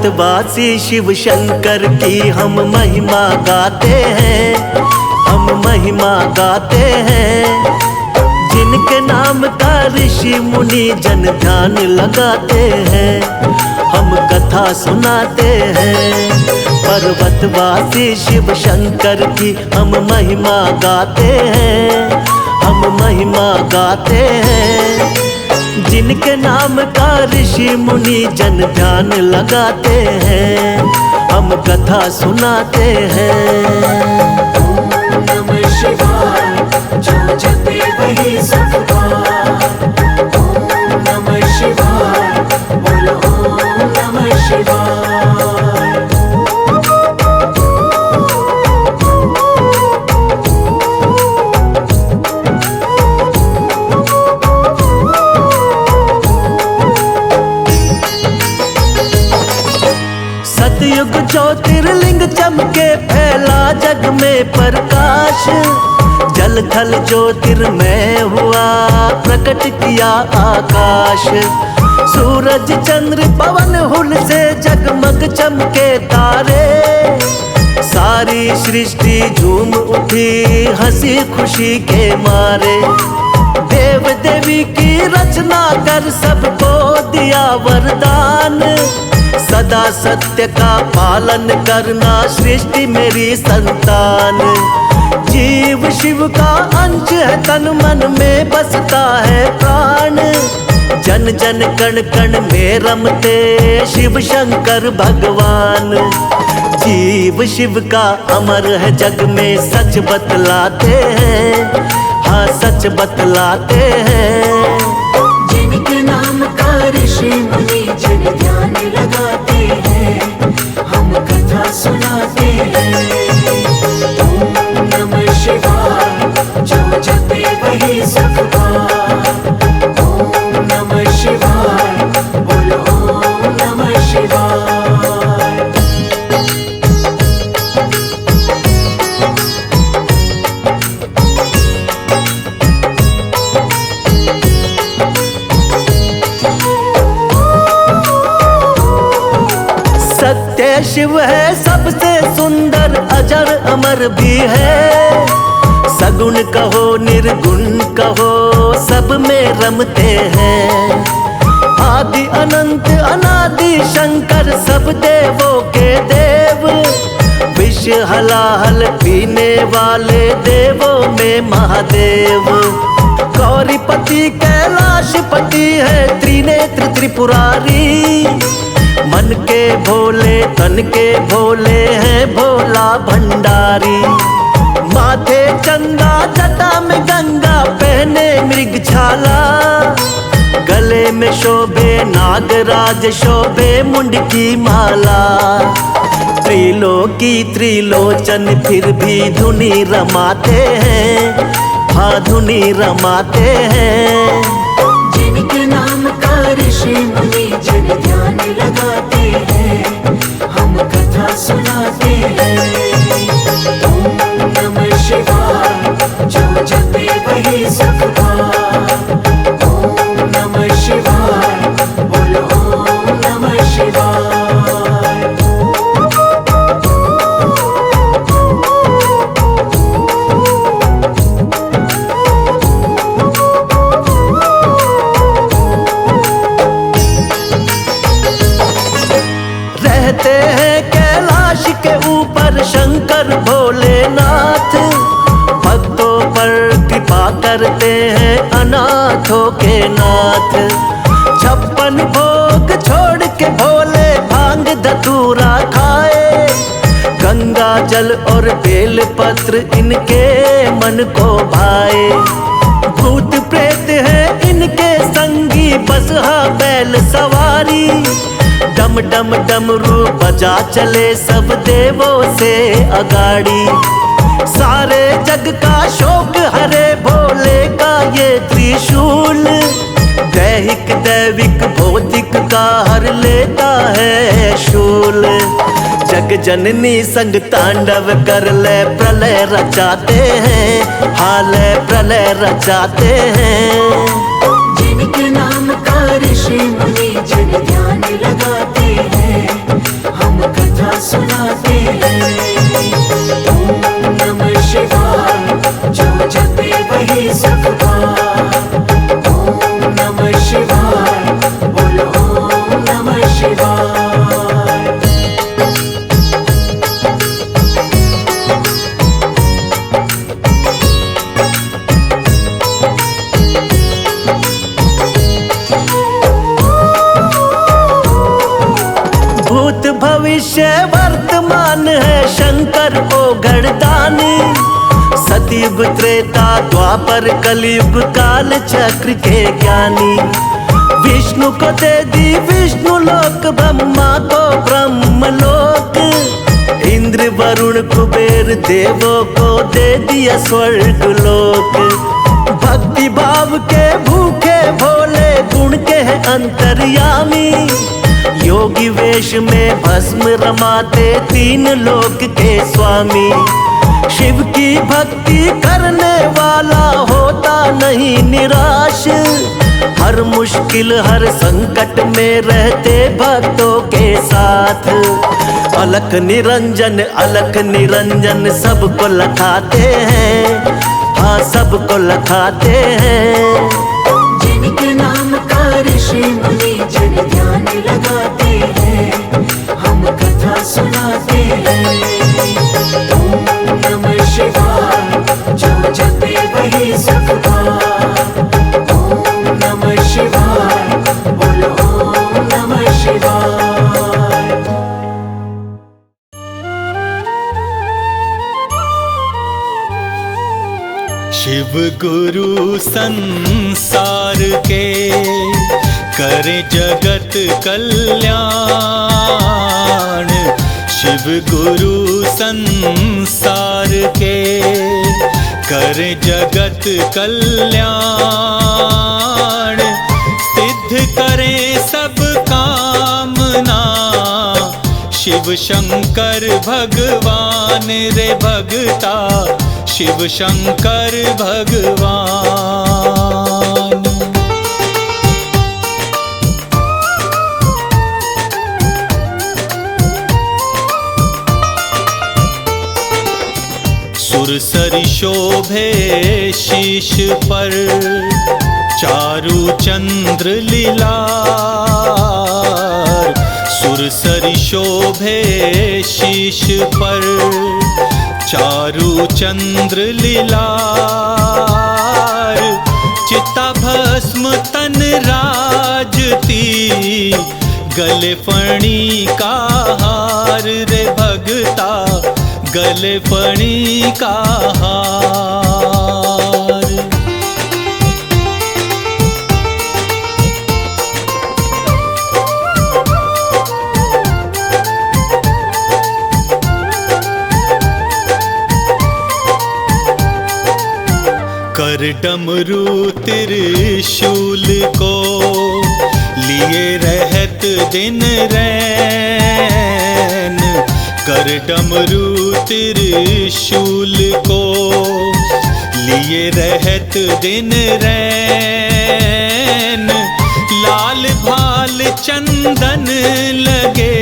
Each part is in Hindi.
पर्वतवासी शिव शंकर की हम महिमा गाते हैं, हम महिमा गाते हैं। जिनके नाम का ऋषि मुनि जन ध्यान लगाते हैं, हम कथा सुनाते हैं। पर्वतवासी शिव शंकर की हम महिमा गाते हैं, हम महिमा गाते हैं। जिनके नाम का ऋषि मुनि जन ध्यान लगाते हैं, हम कथा सुनाते हैं। ओम नमः शिवाय, जो जपे वही सुख पाए। ओम नमः शिवाय, बोलो ओम नमः शिवाय। सतयुग ज्योतिर्लिंग चमके फैला जग में प्रकाश। जल थल ज्योतिर्मय हुआ प्रकट किया आकाश। सूरज चंद्र पवन हुल से जगमग चमके तारे। सारी सृष्टि झूम उठी हंसी खुशी के मारे। देव देवी की रचना कर सबको दिया वरदान। सदा सत्य का पालन करना सृष्टि मेरी संतान। जीव शिव का अंश है, तन मन में बसता है प्राण। जन जन कण कण में रमते शिव शंकर भगवान। जीव शिव का अमर है जग में सच बतलाते हैं, हाँ सच बतलाते हैं। जिनके नाम का ऋषि मुनि जन ध्यान लगाते हैं, हम कथा सुनाते हैं। ओम नमः शिवाय, जो जपे वही सुख पाए। ओम नमः शिवाय, बोलो ओम नमः शिवाय। सत्य शिव है सबसे सुंदर, अजर अमर भी है। सगुण कहो निर्गुण कहो सब में रमते हैं। आदि अनंत अनादि शंकर सब देवों के देव। विष हलाहल पीने वाले देवों में महादेव। गौरीपति कैलाशपति है त्रिनेत्र त्रिपुरारी। मन के भोले तन के भोले हैं भोला भंडारी। माथे चंदा जटा में गंगा पहने मृग छाला। गले में शोभे नागराज शोभे मुंड की माला। त्रिलोकी त्रिलोचन फिर भी धुनी रमाते हैं, हाँ धुनी रमाते हैं। जिनके नाम का ऋषि मुनि जन ध्यान लगाते हैं, हम कथा सुनाते हैं। ओम नमः शिवाय, जो जपे वही सुख पाए। ओम नमः शिवाय, बोलो ओम नमः शिवाय। रहते हैं कैलाश के ऊपर शंकर भोलेनाथ। भक्तों पर कृपा करते हैं अनाथों के नाथ। 56 भोग छोड़ के भोले भांग धतूरा खाए। गंगा जल और बेल पत्र इनके मन को भाए। भूत प्रेत है इनके संगी बसहा बैल सवारी। डम डम डमरू बजा चले सब देवों से अगाड़ी। सारे जग का शोक हरे भोले का ये त्रिशूल। दैहिक दैविक भौतिक का हर लेता है शूल। जग जननी संग तांडव कर ले प्रलय रचाते हैं, हाल प्रलय रचाते हैं। जिनके नाम का ऋषि मुनि जन ध्यान लगाते हैं, हम कथा सुनाते हैं। ओम नमः शिवाय, जो जपे वही सुख पाए। ओम नमः शिवाय, बोलो ओम नमः शिवाय। भूत भविष्य वर्तमान है शंकर को गढ़दानी। सतयुग त्रेता द्वापर कलयुग काल चक्र के ज्ञानी। विष्णु को दे दी विष्णु लोक, ब्रह्मा को ब्रह्म लोक। इंद्र वरुण कुबेर देवों को दे दिया स्वर्ग लोक। भक्ति भाव के भूखे भोले गुण के हैं अंतर्यामी। योगी वेश में भस्म रमाते तीन लोक के स्वामी। शिव की भक्ति करने वाला होता नहीं निराश। हर मुश्किल हर संकट में रहते भक्तों के साथ। अलख निरंजन सबको लखाते हैं। हाँ सबको लखाते हैं। जिनके नाम का ऋषि मुनि जन ध्यान लगाते हैं, हम कथा सुनाते हैं। ओम नमः शिवाय, जो जपे वही सुख पाए। ओम नमः शिवाय, बोलो ओम नमः शिवाय। शिव गुरु संसार के करे जगत कल्याण। शिव गुरु संसार के करे जगत कल्याण। सिद्ध करे सब कामना शिव शंकर भगवान रे भगता। शिव शंकर भगवान। सुरसरी शोभे शीश पर, चारु चंद्र लीलार। सुरसरी शोभे शीश पर, चारु चंद्र लीलार। चिता भस्म तन राजती, गले फणी का हार रे भगता। गले फणी का हार। कर डमरू त्रिशूल को लिए रहत दिन रैन। कर डमरू त्रिशूल को लिए रहत दिन रैन। लाल भाल चंदन लगे,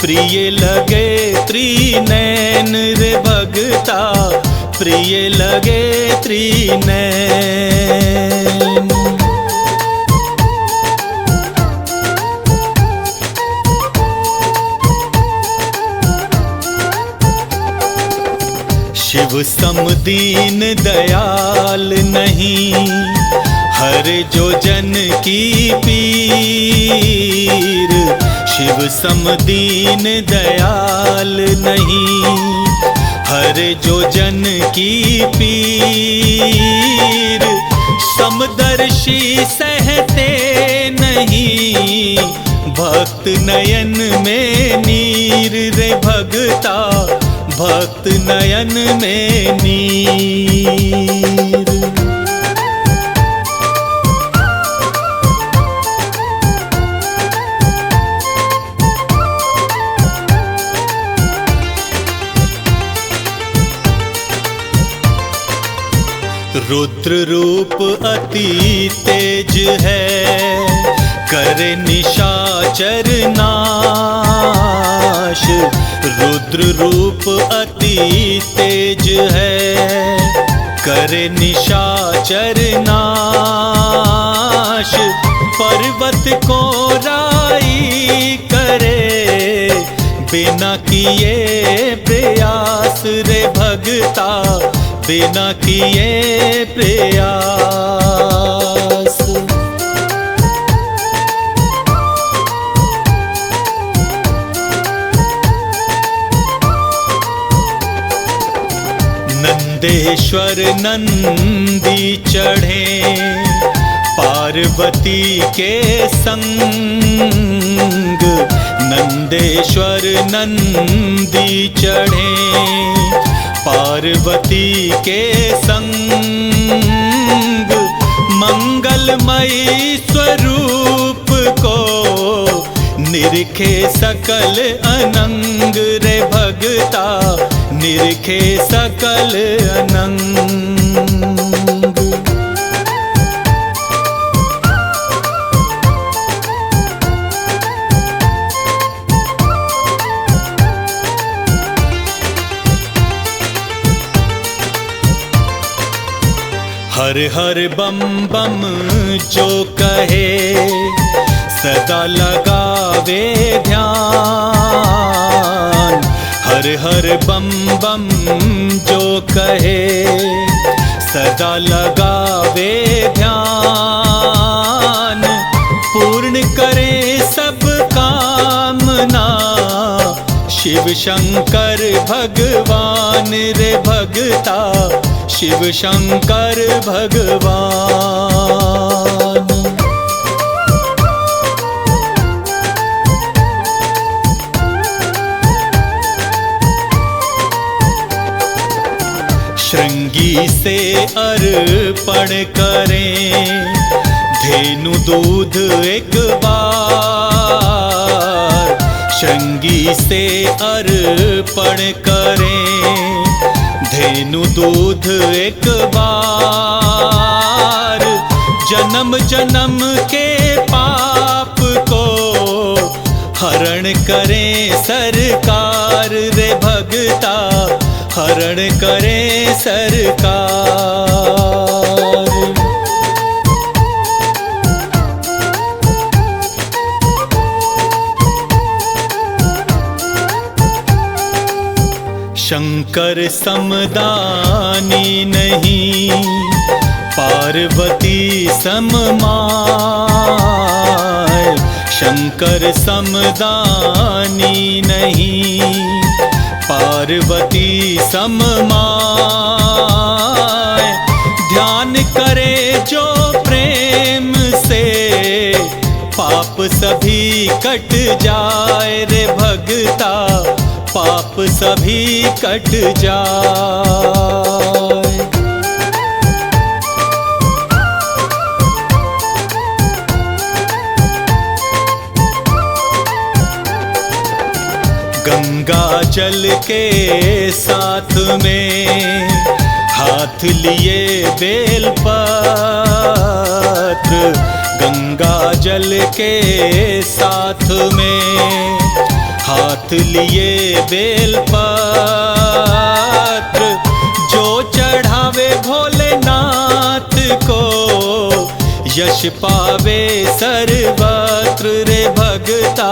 प्रिय लगे त्रिनैन रे भगता। प्रिय लगे त्रिनैन। शिव सम दीन दयाल नहीं, हर जो जन की पीर। शिव सम दीन दयाल नहीं, हर जो जन की पीर। समदर्शी सहते नहीं, भक्त नयन में नीर रे भगता। भक्त नयन में नीर। रुद्र रूप अति तेज है, करे निशाचर नाश, रुद्र रूप अति तेज है। करे निशाचर नाश, पर्वत को राई करे, बिना किए प्रयास रे भगता, बिना किए प्रयास। नंदेश्वर नंदी चढ़े, पार्वती के संग। नंदेश्वर नंदी चढ़े, पार्वती के संग। मंगलमयी स्वरूप को निरखे सकल अनंग रे भगता, निरखे सकल अनंग। हर हर बम बम जो कहे, सदा लगावे ध्यान। हर हर बम बम जो कहे, सदा लगावे ध्यान। पूर्ण करे सब कामना, शिव शंकर भगवान रे भगता, शिव शंकर भगवान। श्रृंगी से अर्पण करें, धेनु दूध एक बार। श्रृंगी से अर्पण करें, धेनु दूध एक बार। जन्म जन्म के पाप को हरण करें सरकार रे भगता, हरण करें सरकार। शंकर समदानी नहीं, पार्वती सममाय। शंकर समदानी नहीं, पार्वती सममाय। ध्यान करे जो प्रेम से, पाप सभी कट जाए रे भगता, पाप सभी कट जाए। गंगा जल के साथ में हाथ लिए बेलपत्र। गंगा जल के साथ में हाथ लिए बेलपत्र। जो चढ़ावे भोलेनाथ को, यश पावे सर्वत्र रे भगता,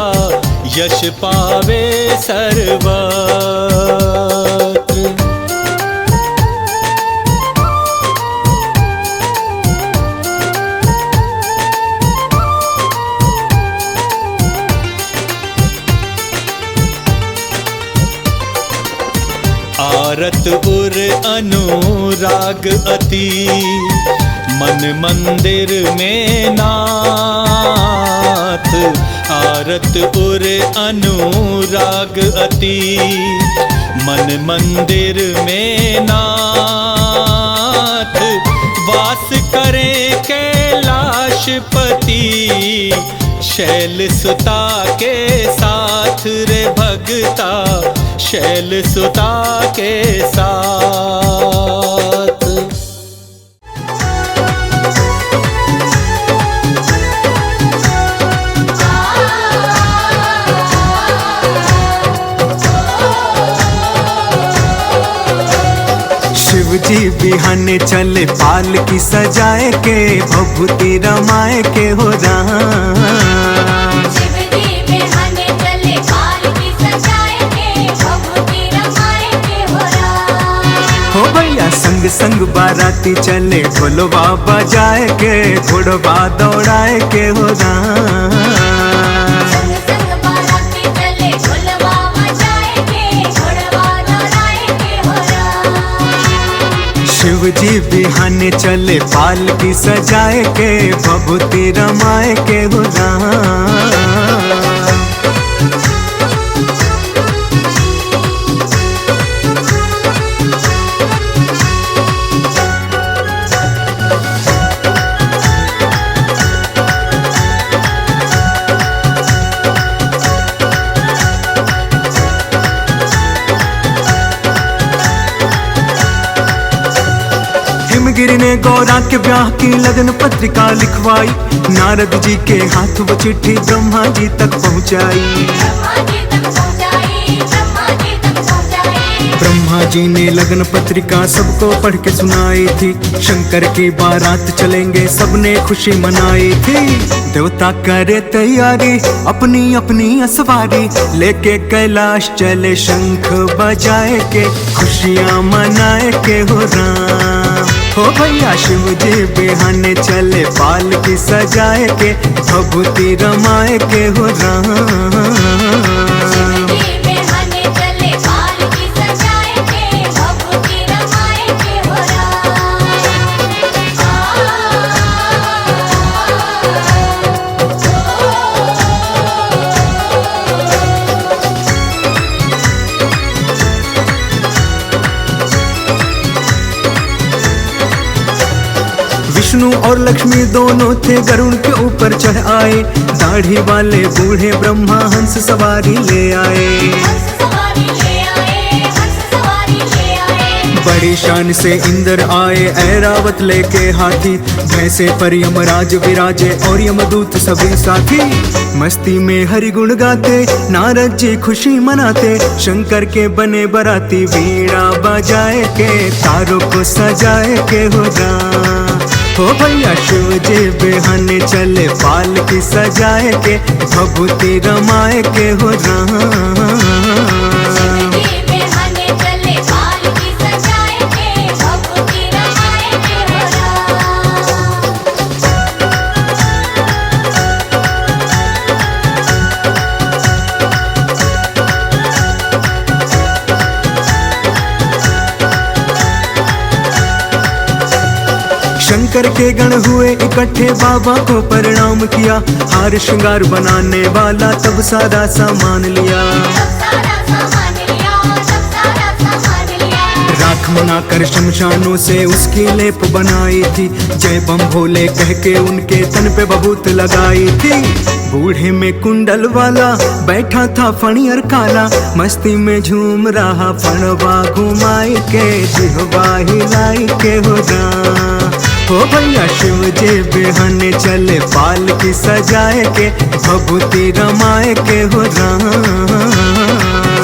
यश पावे सर्वत्र। आरत उर अनुराग अति, मन मंदिर में नाथ। आरत उर अनुराग अति, मन मंदिर में नाथ। वास करे कैलाशपति, शैल सुता के साथ रे भगता, शैल सुता के साथ। जी बिहाने चले पाल की सजाए के भभूति रमाए के हो राम। शिव जी बिहाने चले पाल की सजाए के भभूति रमाए के हो राम। हो भैया संग संग बाराती चले ढोलवा बजाए के घोड़वा दौड़ाए के हो राम। संग संग बाराती चले ढोलवा बजाए के घोड़वा दौड़ाए के हो राम। शिव जी बिहाने चले पाल की सजाए के भभूति रमाए के हो राम। हिमगिरी ने गौरा के ब्याह की लगन पत्रिका लिखवाई, नारद जी के हाथ वो चिट्ठी ब्रह्मा जी तक पहुंचाई। ब्रह्मा जी तक पहुंचाई, ब्रह्मा जी तक पहुंचाई। ब्रह्मा जी ने लगन पत्रिका सबको पढ़ के सुनाई थी, शंकर की बारात चलेंगे सबने खुशी मनाई थी। देवता करे तैयारी अपनी अपनी असवारी, लेके कैलाश चले शंख बजाए के खुशियां मनाए के हो राम। हो भैया शिव जी बिहाने चले पाल की सजाए के भभूति रमाए के हो राम। शिव जी बिहाने चले पाल की सजाए के भभूति रमाए के हो विष्णु और लक्ष्मी दोनों थे गरुड़ के ऊपर चढ़ आए, दाढ़ी वाले बूढ़े ब्रह्मा हंस सवारी ले आए। हंस सवारी ले आए, हंस सवारी ले आए। बड़ी शान से इंद्र आए ऐरावत लेके हाथी, भैंसे पर यमराज विराजे और यमदूत सभी साथी। मस्ती में हरि गुण गाते नारद जी खुशी मनाते, शंकर के बने बराती वीणा बजाए के तारों को सजाए के हो राम। हो भैया शिव जी बिहाने चले पाल की सजाए के भभूति रमाए के हो राम। शिव जी बिहाने चले पाल की सजाए के भभूति रमाए के हो राम। शंकर के गण हुए इकट्ठे बाबा को प्रणाम किया, हार श्रृंगार बनाने वाला तब सारा सामान लिया। सब सारा सामान लिया, सब सारा सामान लिया। राख मनाकर शमशानों से उसकी लेप बनाई थी, जय बम भोले कह के उनके तन पे बबूत लगाई थी। बूढ़े में कुंडल वाला बैठा था फणियर काला, मस्ती में झूम रहा फणवा घुमाई के जिहवा हिलाई के हो राम। हो भैया शिव जी बिहाने चले पाल की सजाए के भभूति रमाए के हो राम।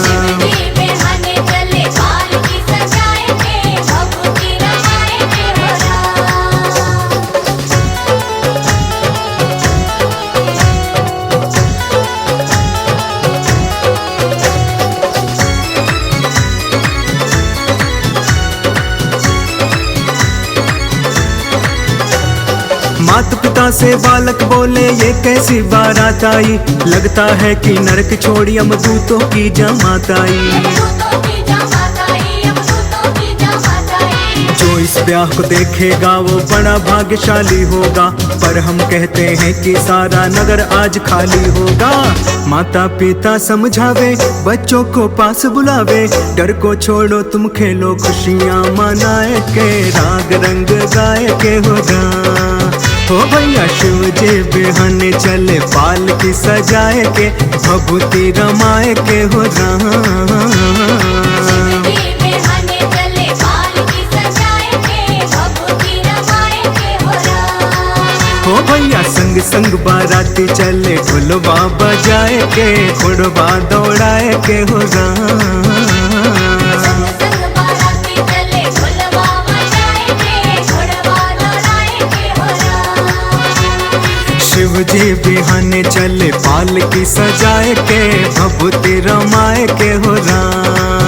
शिव जी बिहाने चले पाल की सजाए के भभूति रमाए के हो राम। माता पिता से बालक बोले ये कैसी बारात आई, लगता है कि नरक छोड़ यमदूतों की जमात आई। यमदूतों की जमात आई, यमदूतों की जमात आई। जो इस ब्याह को देखेगा वो बड़ा भाग्यशाली होगा, पर हम कहते हैं कि सारा नगर आज खाली होगा। माता पिता समझावे बच्चों को पास बुलावे, डर को छोड़ो तुम खेलो खुशियाँ मनाए के राग रंग गाए के हो राम। हो भैया शिव जी बिहाने चले पाल की सजाए के भभूति रमाए के हो राम। शिव जी बिहाने चले पाल की सजाए के भभूति रमाए के हो राम। हो भैया संग संग बाराती चले ढोलवा बजाए के घोड़वा दौड़ाए के हो राम। संग संग बाराती चले ढोलवा गुरु जी बिहाने चले पालकी सजाए के, भभूति रमाए के हो राम।